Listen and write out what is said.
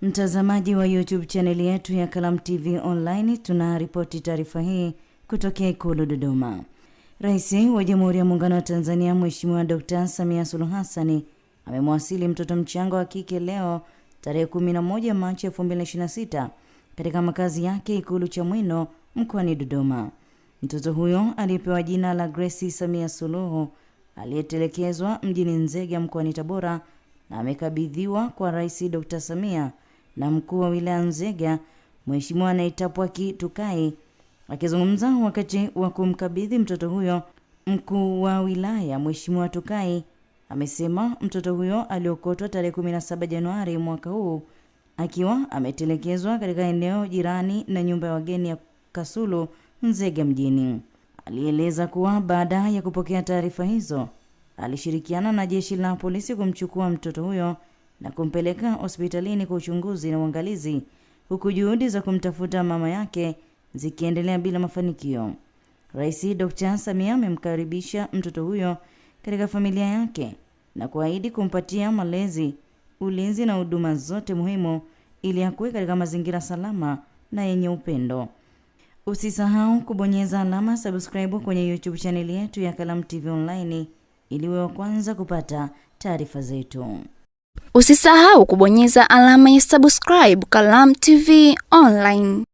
Mtazamaji wa YouTube chaneli yetu ya Kalamu TV Online, tunaripoti taarifa hii kutokea Ikulu Dodoma. Rais wa Jamhuri ya Muungano wa Tanzania Mheshimiwa Dr. Samia Suluhu Hassan amemwasili mtoto mchanga wa kike leo tarehe 11 Machi 2026 katika makazi yake Ikulu Chamwino mkoani Dodoma. Mtoto huyo alipewa jina la Grace Samia Suluhu aliyetelekezwa mjini Nzega mkoani Tabora na amekabidhiwa kwa Rais Dr. Samia na mkuu wa wilaya Nzega Mheshimiwa Naitapwaki Tukai. Akizungumza wakati wa kumkabidhi mtoto huyo, mkuu wa wilaya Mheshimiwa Tukai amesema mtoto huyo aliokotwa tarehe 17 Januari mwaka huu akiwa ametelekezwa katika eneo jirani na nyumba ya wageni ya Kasulu Nzega mjini. Alieleza kuwa baada ya kupokea taarifa hizo alishirikiana na jeshi la polisi kumchukua mtoto huyo na kumpeleka hospitalini kwa uchunguzi na uangalizi, huku juhudi za kumtafuta mama yake zikiendelea bila mafanikio. Rais Dr. Samia amemkaribisha mtoto huyo katika familia yake na kuahidi kumpatia malezi, ulinzi na huduma zote muhimu ili akue katika mazingira salama na yenye upendo. Usisahau kubonyeza alama subscribe kwenye YouTube chaneli yetu ya Kalamu TV Online ili uwe wa kwanza kupata taarifa zetu. Usisahau kubonyeza alama ya subscribe Kalamu TV Online.